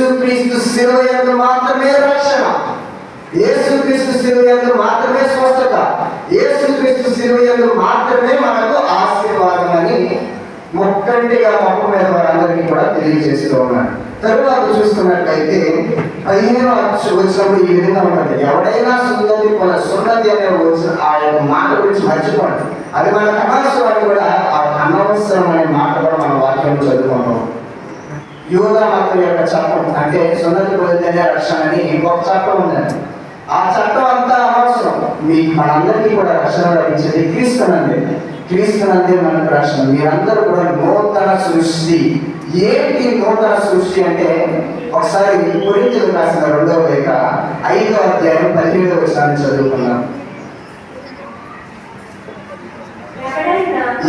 యేసుక్రీస్తు శిలువ యందు మాత్రమే రక్షణ, యేసుక్రీస్తు శిలువ యందు మాత్రమే స్వస్థత, యేసుక్రీస్తు శిలువ యందు మాత్రమే మనకు ఆశీర్వాదం అని మొక్కంటిగా మొక్క మీద వారందరికీ కూడా తెలియజేస్తూ ఉన్నారు. తరువాత చూసుకున్నట్లయితే 15వ వచ్చినప్పుడు ఈ విధంగా ఉంటుంది. ఎవడైనా సున్నతి అనే ఆ యొక్క మాట గురించి మర్చిపోండి. అది మన అనవసరం కూడా, ఆ అనవసరం అనే మాట కూడా మన వాక్యం చదువుకుంటాం. యూదా మతం యొక్క చట్టం అంటే సున్నతి పొందితేనే రక్షణ అని ఇంకొక చట్టం ఉందండి. ఆ చట్టం అంతా అనవసరం. మనందరికీ కూడా రక్షణ లభించేది క్రీస్తునందే. క్రీస్తునందే మనకు రక్షణ. మీరందరూ కూడా నూతన సృష్టి. ఏంటి నూతన సృష్టి అంటే, ఒకసారి కొరింథీయులకు రాసిన 2వ లేఖ 5వ అధ్యాయం 17వ వచనాన్ని చదువుకున్నాం.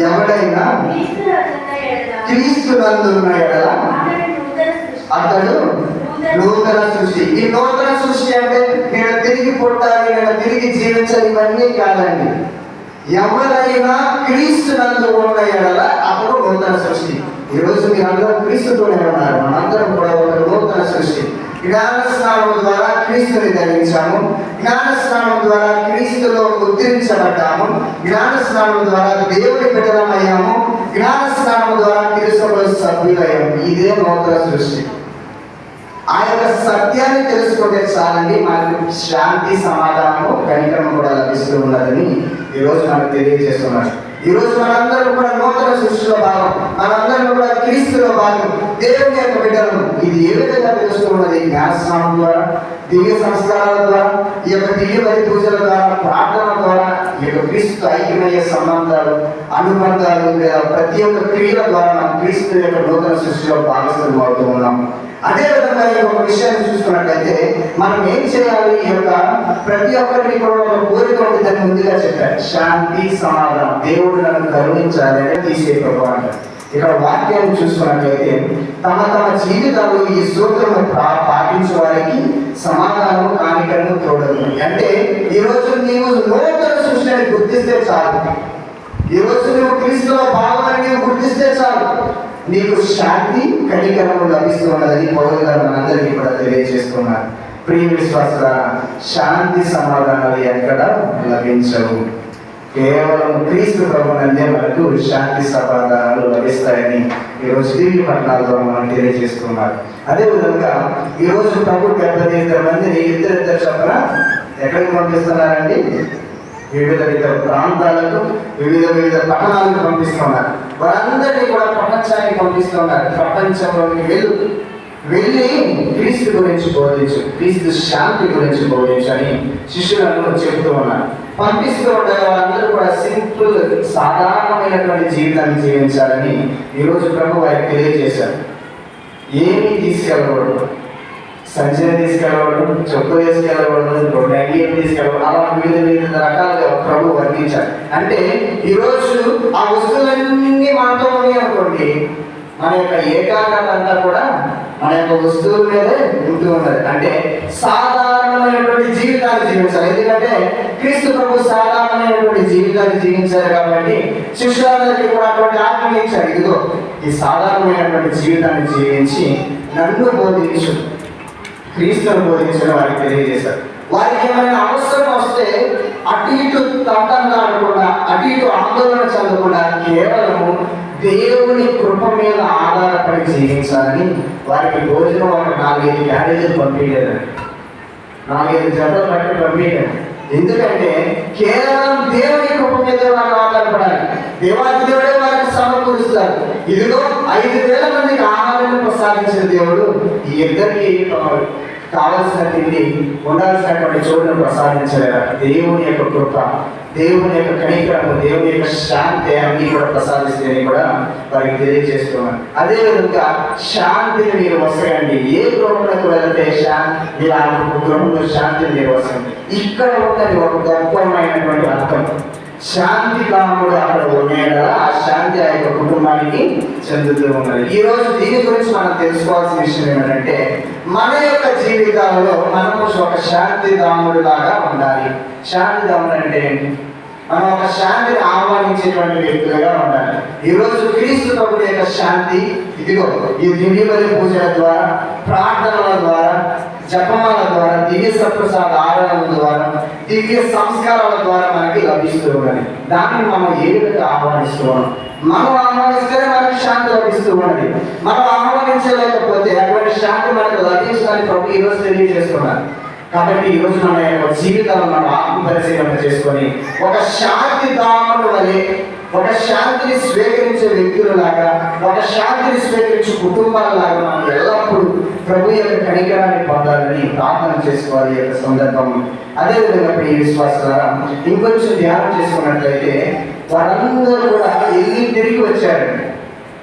ఎవడైనా క్రీస్తునందున్న ఎడల అతడు నూతన సృష్టి. ఈ నూతన సృష్టి అంటే నేను తిరిగి పుట్టాలి, నేను తిరిగి జీవించాలి, ఇవన్నీ కాదండి. ఎవరైనా క్రీస్తునందు ఉన్న ఎడల అతడు నూతన సృష్టి. ఈరోజు మీరందరూ క్రీస్తుతోనే ఉన్నారు. మనందరం కూడా ఒక నూతన సృష్టి. జ్ఞాన స్నానం ద్వారా క్రీస్తుని ధరించాము, జ్ఞాన స్నానం ద్వారా క్రీస్తులో ముద్రించబడ్డాము, జ్ఞాన స్నానం ద్వారా దేవుని బిడ్డలమయ్యాము, జ్ఞాన స్నానం ద్వారా క్రీస్తులో సభ్యులయ్యాము. ఇదే నూతన సృష్టి. ఆ యొక్క సత్యాన్ని తెలుసుకుంటే చాలండి, మనకు శాంతి, సమాధానము, కనికరం కూడా లభిస్తూ ఉన్నదని ఈరోజు మనకు తెలియజేస్తున్నారు. ఈరోజు మనందరం కూడా నూతన సృష్టిలో భాగం, మనందరం కూడా క్రీస్తులో భాగం, దేవుని యొక్క బిడ్డలను. ఇది ఏ విధంగా తెలుస్తున్నది? జ్ఞానస్నానం ద్వారా, దివ్య సంస్కారాల ద్వారా, ఈ యొక్క దివ్య బలి పూజల ద్వారా, ప్రార్థన ద్వారా, ఈ యొక్క క్రీస్తు ఐక్యమయ్యే సంబంధాలు, అనుబంధాలు, లేదా ప్రతి ఒక్క క్రియల ద్వారా మనం క్రీస్తు యొక్క నూతన సృష్టిలో భాగస్వామ్యం అవుతూ ఉన్నాం. అదేవిధంగా ఈ యొక్క విషయాన్ని చూసుకున్నట్లయితే మనం ఏం చేయాలి? ఈ యొక్క ప్రతి ఒక్కరికి కూడా ఒక కోరిక ఉంటుందని ముందుగా చెప్పారు. శాంతి, సమాధానం. దేవుడు నన్ను కరుణించాలి అని తీసే ప్రభు అంటారు. ఇక్కడ వాక్యాన్ని చూసుకున్నట్లయితే తమ తమ జీవితాలు ఈ సూత్రము పాటించే వారికి సమాధానం, కానికరము తోడదు. అంటే ఈరోజు నీవు నూతన సృష్టిని గుర్తిస్తే చాలు, ఈరోజు నువ్వు క్రీస్తులో భాగమని నీవు గుర్తిస్తే చాలు, నీకు శాంతి, కనికరము లభిస్తూ ఉన్నదని పౌలు గారు మనందరికీ కూడా తెలియజేస్తున్నారు. ప్రియ విశ్వాసుల, శాంతి సమాధానాలు ఎక్కడ లభించవు. కేవలం క్రీస్తు ప్రభునందే మనకు శాంతి సమాధానాలు లభిస్తాయని ఈరోజు దివ్య పట్టణాల్లో మనం తెలియజేస్తున్నారు. అదేవిధంగా ఈరోజు ప్రభు 72 మందిని ఇద్దరిద్దరు చొప్పున ఎక్కడికి పంపిస్తున్నారండి? వివిధ ప్రాంతాలకు, వివిధ పట్టణాలకు పంపిస్తున్నారు. వారందరినీ కూడా ప్రపంచానికి పంపిస్తున్నారు. ప్రపంచంలోకి వెళ్ళి క్రీస్తు గురించి బోధించు, క్రీస్తు శాంతి గురించి బోధించు అని శిష్యులను చెబుతూ ఉన్నారు. పంపిస్తూ ఉండే వాళ్ళందరూ కూడా సింపుల్, సాధారణమైనటువంటి జీవితాన్ని జీవించాలని ఈరోజు ప్రభు వారికి తెలియజేశారు. ఏమీ తీసుకెళ్ళకూడదు, సంచయం తీసుకెళ్ళవడం, చొక్కు తీసుకెళ్ళవడం, డ్యాగీయం తీసుకెళ్ళవడం, అలా వివిధ రకాలుగా ప్రభు వర్ణించారు. అంటే ఈరోజు ఆ వస్తువులన్నీ మనతో ఉన్నాయి అనుకోండి, మన యొక్క ఏకాగ్రత అంతా కూడా మన యొక్క వస్తువుల మీదే ఉంటూ ఉన్నది. అంటే సాధారణమైనటువంటి జీవితాన్ని జీవించాలి. ఎందుకంటే క్రీస్తు ప్రభు సాధారణమైనటువంటి జీవితాన్ని జీవించారు కాబట్టి శిష్యులందరికీ కూడా అటువంటి ఆజ్ఞ ఇచ్చారు. ఇదిగో ఈ సాధారణమైనటువంటి జీవితాన్ని జీవించి నన్ను బోధించు, క్రీస్తును బోధించడం వారికి తెలియజేశారు. వారికి ఏమైనా అవసరం వస్తే అటు ఇటు తంటాడకుండా, అటు ఇటు ఆందోళన చెందకుండా కేవలము దేవుని కృప మీద ఆధారపడి జీవించాలని వారికి భోజనం ఒక 4-5 క్యారేజీలు పంపించలేదండి, 4-5 జతలు బట్టి పంపించారు. ఎందుకంటే కేవలం దేవుని కృప మీద వారు ఆధారపడాలి. దేవాది దేవుడే వారికి సమకూరుస్తారు. ఇదిగో 5,000 మందికి ఆహారాన్ని ప్రసాదించిన దేవుడు ఈ ఇద్దరికి కావలసిన తిండి, ఉండాల్సినటువంటి చోటును ప్రసాదించలేరా? దేవుని యొక్క కృప, దేవుని యొక్క కనికరము, దేవుని యొక్క శాంతి అన్ని కూడా ప్రసాదిస్తేనే కూడా వారికి తెలియజేస్తున్నాను. అదేవిధంగా శాంతిని మీరు వసగండి. ఏ గృహంలోకి వెళ్తే మీరు ఆ గృహంలో శాంతిని మీరు వసగండి. ఇక్కడ ఉన్నది ఒక గొప్పమైనటువంటి అర్థం. శాంతి కాముడు అక్కడ ఉండేలా ఆ శాంతి ఆ యొక్క కుటుంబానికి చెందుతూ ఉన్నది. ఈరోజు దీని గురించి మనం తెలుసుకోవాల్సిన విషయం ఏమిటంటే, మన యొక్క జీవితాలలో మనము ఒక శాంతి దాముడు లాగా ఉండాలి. శాంతి దాముడు అంటే ఏంటి? మనం ఒక శాంతిని ఆహ్వానించేటువంటి వ్యక్తులుగా ఉండాలి. ఈరోజు క్రీస్తు ప్రభువు యొక్క శాంతి ఇదిగో ఈ దివ్య బలి పూజల ద్వారా, ప్రార్థనల దివ్య సప్రసాద ఆరాధన ద్వారా, దివ్య సంస్కారాల ద్వారా మనకి లభిస్తూ ఉన్నది. దాన్ని మనం ఏ విధంగా ఆహ్వానిస్తూ ఉన్నాం? మనం ఆహ్వానిస్తేనే మనకి శాంతి లభిస్తూ ఉన్నది. మనం ఆహ్వానించలేకపోతే అటువంటి శాంతి మనకు లభించాలని ప్రభు ఈరోజు తెలియజేస్తున్నారు. కాబట్టి ఈరోజు మన యొక్క జీవితాలను మనం ఆత్మ పరిశీలన చేసుకొని ఒక శాంతి దామను వలె, ఒక శాంతిని స్వీకరించే వ్యక్తులలాగా, ఒక శాంతిని స్వీకరించే కుటుంబాలలాగా మనం ఎల్లప్పుడూ ప్రభు యొక్క కనికరాన్ని పొందాలని ప్రార్థన చేసుకోవాలి ఈ యొక్క సందర్భం. అదేవిధంగా ప్రియ విశ్వాసారా, ఇంకొంచెం ధ్యానం చేసుకున్నట్లయితే వారందరూ కూడా తిరిగి వచ్చారు.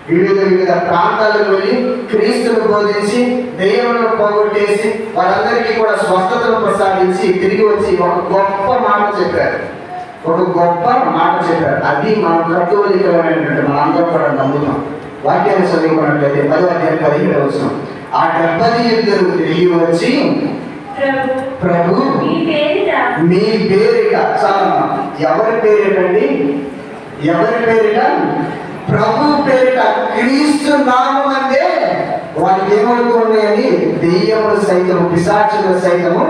వివిధ ప్రాంతాలకు వెళ్ళి క్రీస్తును బోధించి దెయ్యములను పోగొట్టేసి వారందరికీ కూడా స్వస్థతను ప్రసాదించి తిరిగి వచ్చి ఒక గొప్ప మాట చెప్పారు. అది మన కట్టుబడికమైనటువంటి మనందరం కూడా నమ్ముతాం. వాక్యాన్ని చదువుకున్నట్లయితే 10వ అధ్యాయం 17వ వచనం, ఆ 72 తిరిగి వచ్చి ప్రభు మీ పేరిట, చాలా ఎవరి పేరిటండి? ఎవరి పేరిట? ప్రభు పేరిట, క్రీస్తు నామమందే వారికి ఏమవుతున్నాయని దెయ్యములు సైతము, పిశాచులు సైతము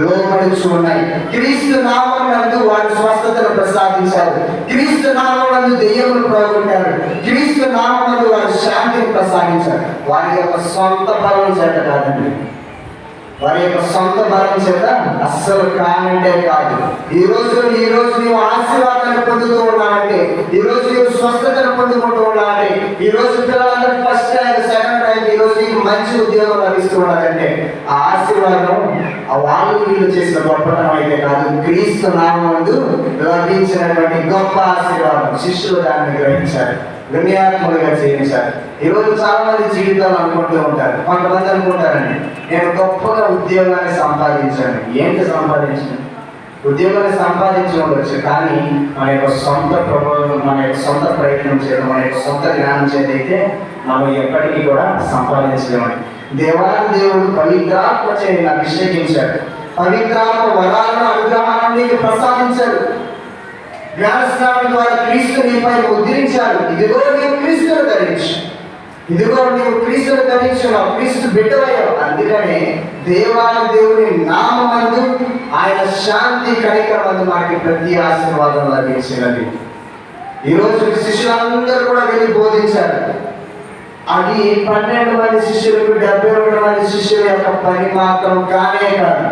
లోబడుచు ఉన్నాయి. క్రీస్తు నామమునందు వారి స్వస్థతను ప్రసాదించారు. క్రీస్తు నామమునందు దెయ్యములు పోగొట్టారు. క్రీస్తు నామమునందు వారి శాంతిని ప్రసాదించారు. వారి యొక్క సొంత బలం చేత కాదండి, వారి యొక్క సొంత బలం చేత అస్సలు కానంటే కాదు. ఈ రోజు నీవు ఆశీర్వాదాన్ని పొందుతూ ఉన్నావంటే, ఈ రోజు నీవు స్వస్థతను పొందుకుంటూ ఉన్నావంటే, ఈ రోజు పిల్లలందరూ ఫస్ట్ ర్యాంక్, సెకండ్ ర్యాంక్, ఈ రోజు నీకు మంచి ఉద్యోగం లభిస్తూ ఉన్నదంటే ఆ ఆశీర్వాదం వీళ్ళు చేసిన గొప్పతనం అయితే కాదు, క్రీస్తు నామమునందు లభించినటువంటి గొప్ప ఆశీర్వాదం. శిష్యులు దాన్ని గ్రహించారు, వినయాత్మకంగా చేయించారు. ఈరోజు చాలా మంది జీవితాలు అనుకుంటూ ఉంటారు. కొంతమంది అనుకుంటారండి, నేను గొప్పగా ఉద్యోగాన్ని సంపాదించాను. ఏంటి సంపాదించాను? ఉద్యోగాన్ని సంపాదించవచ్చు, కానీ మన యొక్క సొంత ప్రభావం, మన యొక్క సొంత ప్రయత్నం చేయడం, మన యొక్క సొంత జ్ఞానం చేత అయితే మనం ఎప్పటికీ కూడా సంపాదించలేమని. దేవుడు పవిత్రాత్మ చేత అభిషేకించాడు. పవిత్రాత్మ వరాలను, అనుగ్రహాలను నీకు ప్రసాదించాడు. జ్ఞానస్నానం ద్వారా క్రీస్తు నీపై ముద్రించాడు. ఇదిగో నీవు క్రీస్తును ధరించు, ఇదిగో నీవు క్రీస్తును ధరించున్నావు, క్రీస్తు బిడ్డవయ్యావు. అందుకనే దేవుని నామమందు ఆయన శాంతి కనికరమందు మనకి ప్రతి ఆశీర్వాదం లభించినది. ఈరోజు శిష్యులందరూ కూడా వెళ్ళి బోధించారు. అది 12 మంది శిష్యులకు 72 మంది శిష్యుల యొక్క పని మాత్రం కానే కాదు.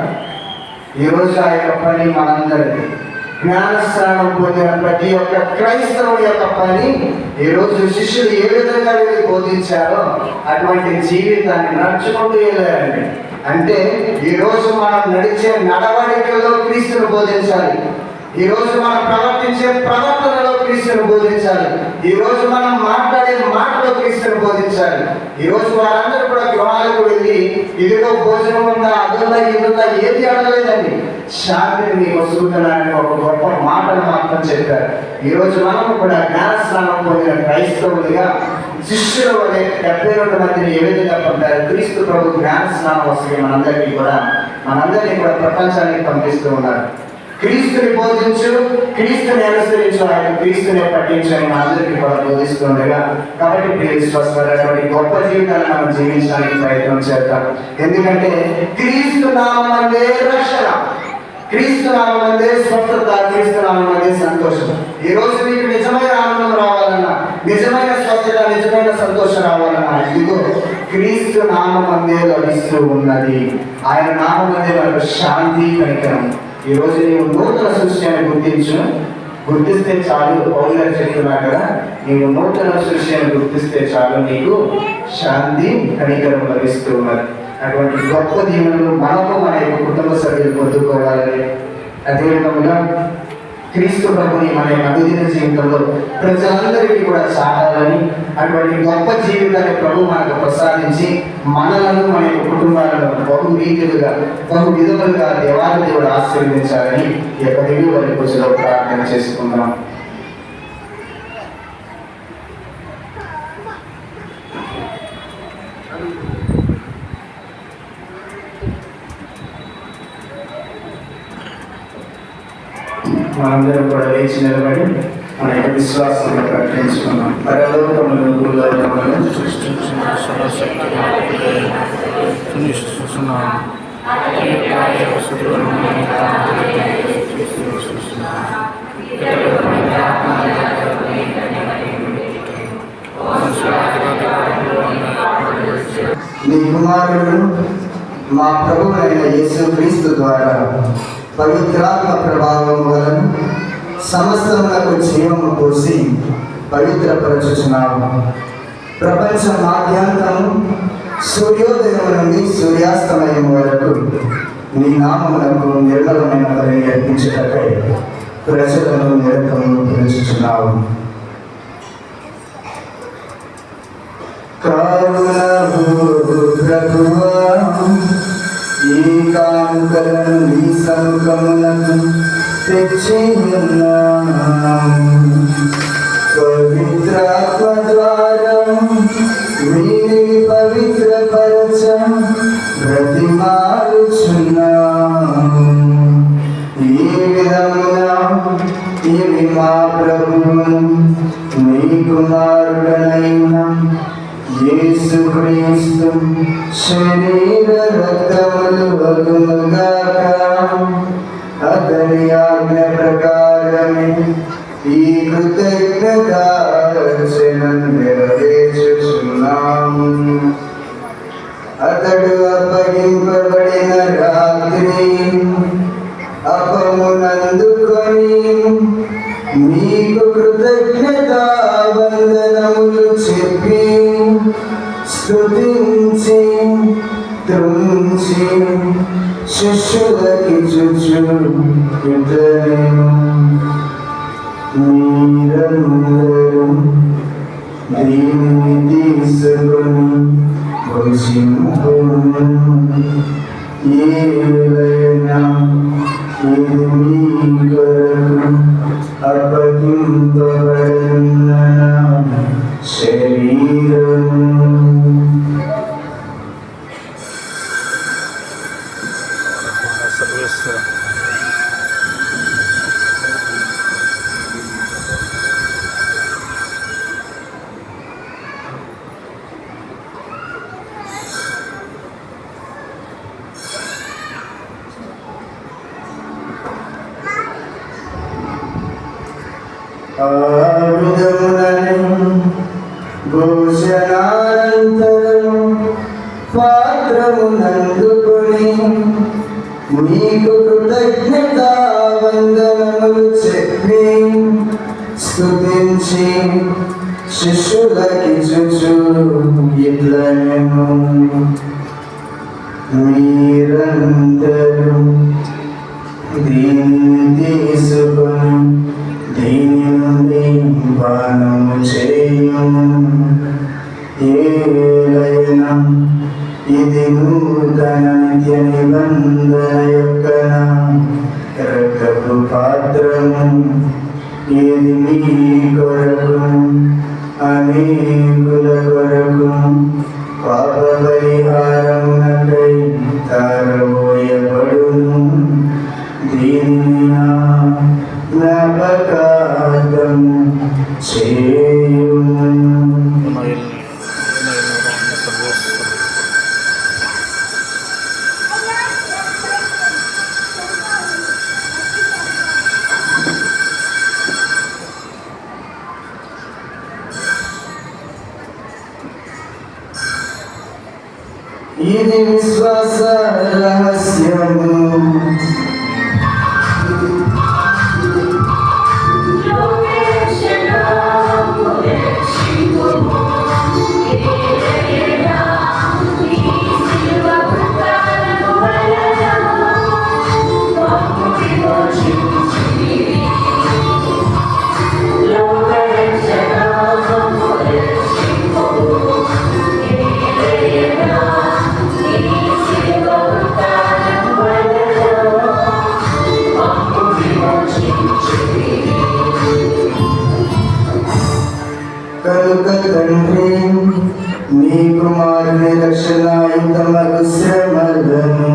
ఈరోజు ఆ యొక్క పని మనందరిది. జ్ఞానస్నానం పొందిన ప్రతి ఒక్క క్రైస్తవుడి యొక్క పని ఈరోజు శిష్యులు ఏ విధంగా వెళ్ళి బోధించారో అటువంటి జీవితాన్ని నడుచుకుంటూ వెళ్ళారండి. అంటే ఈరోజు మనం నడిచే నడవడికలో క్రీస్తును బోధించాలి. ఈరోజు మనం ప్రవర్తించే ప్రవర్తనలో క్రీస్తును బోధించాలి. ఈరోజు మనం మాట్లాడే మాటలో క్రీస్తును బోధించాలి. ఈరోజు వారందరూ కూడా గృహాలకు వెళ్ళి ఇదిగో భోజనం ఉందా, అదుందా, ఇదుందా ఏది అడగలేదండి. శాంతిని నీకు వస్తున్నానని ఒక గొప్ప మాటను మాత్రం చెప్పారు. ఈరోజు మనం కూడా జ్ఞానస్నానం పొందిన క్రైస్తవులుగా శిష్యుల వలె 72 మందిని ఏ విధంగా పొందారు. క్రీస్తు ప్రభు జ్ఞానస్నానం వస్తే మనందరినీ కూడా ప్రపంచానికి పంపిస్తూ ఉన్నారు. క్రీస్తుని బోధించు, క్రీస్తుని అనుసరించు, ఆయన క్రీస్తుని పట్టించు అని మనందరికీ కూడా బోధిస్తుండగా, కాబట్టి ప్రియటువంటి గొప్ప జీవితాన్ని మనం జీవించడానికి ప్రయత్నం చేద్దాం. ఎందుకంటే క్రీస్తు నామమందే రక్షణ, క్రీస్తు నామమందే స్వస్థత, క్రీస్తు నామమందే సంతోషం. ఈ రోజు మీకు నిజమైన ఆనందం రావాలన్నా, నిజమైన స్వస్థత, నిజమైన సంతోషం రావాలన్నా ఇదిగో క్రీస్తు నామమందే లభిస్తూ ఉన్నది. ఆయన నామమందే మనకు శాంతి, కనికరం. ఈ రోజు నీవు నూతన సృష్టి అని గుర్తిస్తే చాలు. పౌలు గారు చెప్తున్నారు కదా, నీవు నూతన సృష్టి అని గుర్తిస్తే చాలు, నీకు శాంతి, కనికరం లభిస్తూ ఉన్నది. అటువంటి గొప్ప దీవెనలు మనము మన యొక్క కుటుంబ సభ్యులు పొందుకోవాలని, అదేవిధంగా క్రీస్తు ప్రభుని మన అనుదిన జీవితంలో ప్రజలందరికీ కూడా చాటాలని, అటువంటి గొప్ప జీవితాన్ని ప్రభు మనకు ప్రసాదించి మనలను, మన యొక్క కుటుంబాలను బహు విధములుగా దేవుడు ఆశీర్వదించాలని ఈ యొక్క దివ్య బలి పూజలో ప్రార్థన చేసుకుందాం. మనందరం కూడా లేచి నిలబడి మన యొక్క విశ్వాసాన్ని ప్రకటించుకున్నాం. పరలోకములు భూలోకములను సృష్టించిన నీ కుమారుడు మా ప్రభువైన యేసుక్రీస్తు ద్వారా పవిత్రాత్మ ప్రభావం వలన సమస్తములకు జీవము పోసి పవిత్రపరచుచున్నావు. ప్రపంచ మాధ్యాంతము సూర్యోదయం నుండి సూర్యాస్తమయం వరకు నీ నామమునకు నిర్మలమైన బలిని అర్పించుటకై ప్రజలను నిరతము పిలుచుచున్నావు. ప్రభువా, ఈ కానుకలను నీ సముఖమునకు తెచ్చి ఉన్నాము. పవిత్రాత్మ ద్వారా వీరిని పవిత్రపరచ బ్రతిమాలుచున్నాము. ఈ విధమున ఇవి మా ప్రభువును నీ కుమారుడనైన యేసుక్రీస్తు శరీర రక్తములు వగునుగాక. అతని ఆజ్ఞ ప్రకారమే ఈ కృతజ్ఞతార్చనను నెరవేర్చుచున్నాము. అతడు అప్పగింపబడిన రాత్రి అపమునందుకొని మీకు కృతజ్ఞతా వందనములు చెప్పి స్తుతించి త్రుంచి శిష్యులకిచ్చుచు ఇట్లనెను, మీరందరూ దీనిని తీసుకొని భుజింపుము. ఏలైనా ఇది మీ కొరకు అప్పగింపబడిన శరీరము. భోజనానంతరం పాత్రమునందుకొని మీకు కృతజ్ఞతా వందనములు చెప్పి స్తుతించి శిష్యులకిచ్చుచు ఇట్లనెను, మీరందరూ దీన్ని తీసుకొని దీని నుండి పానము చేయుము. ఏలైనా ఇది నూతన నిత్య నిబంధన యొక్క రక్తపు పాత్రము. ఇది మీ కొరకు అనేకుల కొరకు పాప పరిహారమునకై తారబోయబడును. దీనిని నా జ్ఞాపకార్థము చేయుము. ఇది విశ్వాస రహస్యము. కనుక తండ్రి, నీ కుమారుని రక్షణాయుతమగు శ్రమలను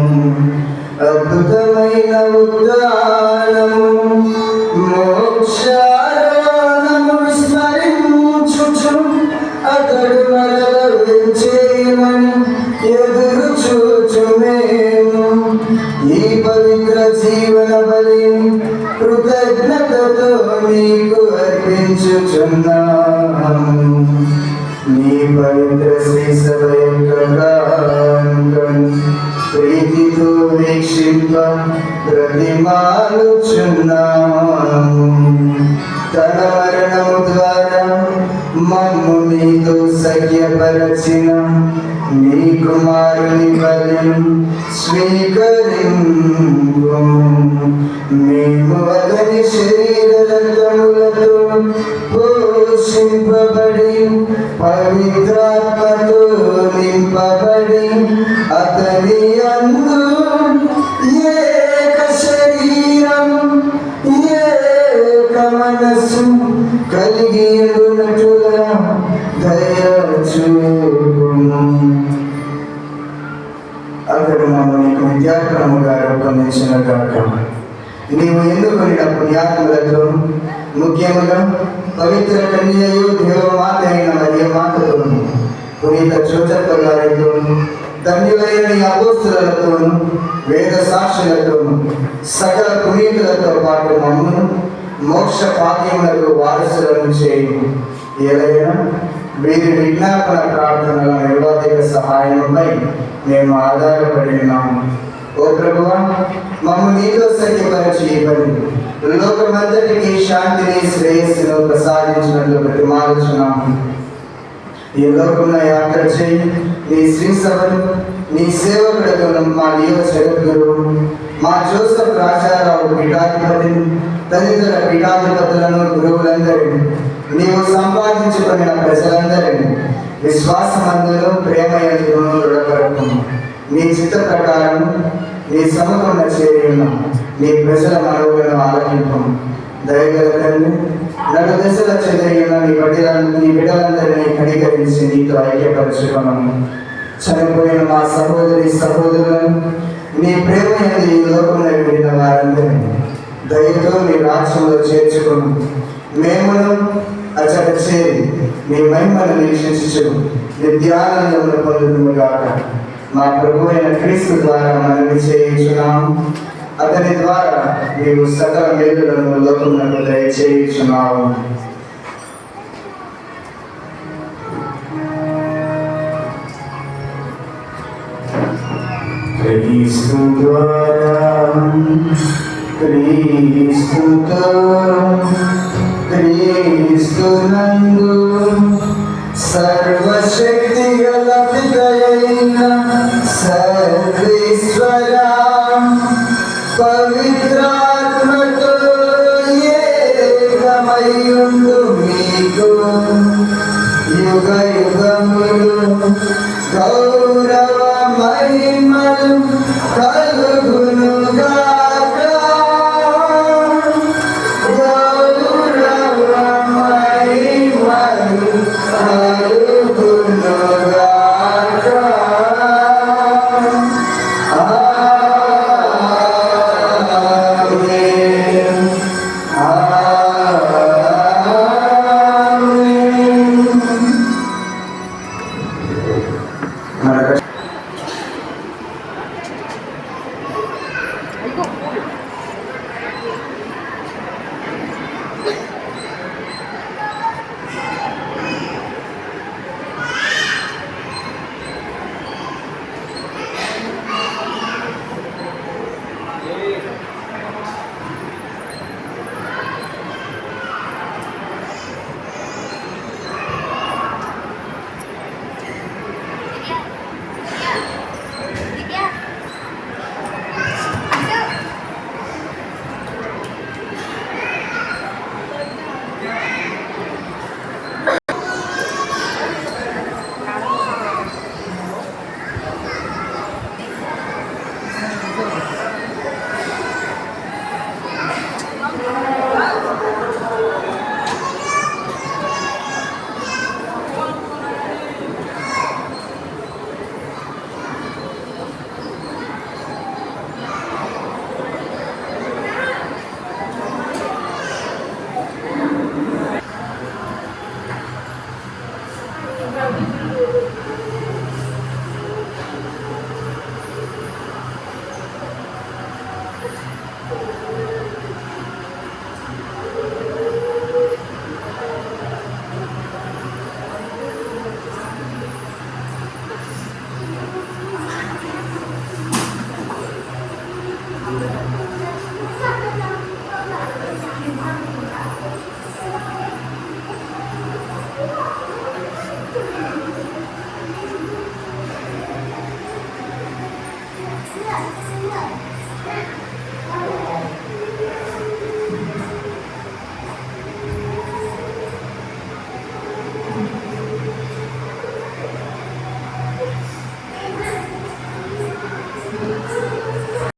అద్భుతమైన ఉద్దానము మోక్షారోహణము స్మరించుచు అతడు మరల విజయమని ఎదురు చూచు మేము ఈ పవిత్ర జీవన బలి కృతజ్ఞతతో నీకు అర్పించుచున్నాము. నీ పవిత్ర శ్రీ సభ యొక్క ప్రీతితో వీక్షింప ప్రతిమాలుచున్నాము. తన మరణము ద్వారా మమ్ము నీతో సఖ్యపరచిన నీ కుమారుని బలిని స్వీకరింపు. మేము అతని శరీర రక్తములతో పోషింపబడి పవిత్రాత్మతో నింపబడి అతని అందు ఏక శరీరం ఏక మనస్సు కలిగి ఉన్నట్టుగా దయచూపుము. అతడు మమ్మల్ని విద్యాక్రముగా రూపొందించిన కాక నీవు ఎన్నుకొనిన పుణ్యాత్ములతో ముఖ్యముగా పవిత్ర కన్యయు దేవమాత అయిన మరియు మాతతోను పునీత జోసెఫ్ గారితోను ధన్యులైన నీ అపోస్తులతోను వేద సాక్షులతోను సకల పునీతులతో పాటు మమ్మను మోక్ష భాగ్యములకు వారసులను చేయు. ఏదైనా వీరి విజ్ఞాపన ప్రార్థనల నిర్వాధిక సహాయంపై మేము ఆధారపడి ఉన్నాము. ఓ ప్రభువా, మమ్ము నీతో సఖ్యపరిచి ఇవ్వని లోకమంతటికి శాంతిని శ్రేయస్సును ప్రసాదించినట్లు ప్రతిమాలుచున్నాము. ఈ లోకంలో యాత్ర చేయి నీ శ్రీ సభను నీ సేవకులకు మా నీవ జగద్గురు మా జోసెఫ్ రాజారావు పీఠాధిపతిని తదితర పీఠాధిపతులను గురువులందరినీ నీవు సంపాదించుకున్న ప్రజలందరినీ విశ్వాసమందును ప్రేమయందును దృఢపరచుము. నీ చిత్త ప్రకారం నీ సముఖంలో చేరి ఉన్న నీ ప్రజల మనవులను ఆలకింపము. దయగల తండ్రి, నడు దశల చెదరిన నీ బిడ్డలందరినీ కనికరించి నీతో ఐక్యపరచుకున్నాము. చనిపోయిన మా సహోదరి సహోదరులను నీ ప్రేమ యందు ఈ లోకంలో విడిన వారందరినీ దయతో నీ రాజ్యంలో చేర్చుకుని మేమును అచట చేరి నీ మహిమను వీక్షించు నిత్యానందమును పొందుదుముగాక. మా ప్రభు అయిన క్రీస్తు ద్వారా మనవి చేయించున్నాము. అతని ద్వారా నీవు సకల మేలులను లోకమునకు దయచేయుచున్నావు. క్రీస్తు ద్వారా క్రీస్తుతో క్రీస్తునందు సర్వశక్తి గల పితయైన సర్వేశ్వరా పవిత్రాత్మతో ఏకమయుండు మీకు యుగ యుగములు గౌరవ మహిమలు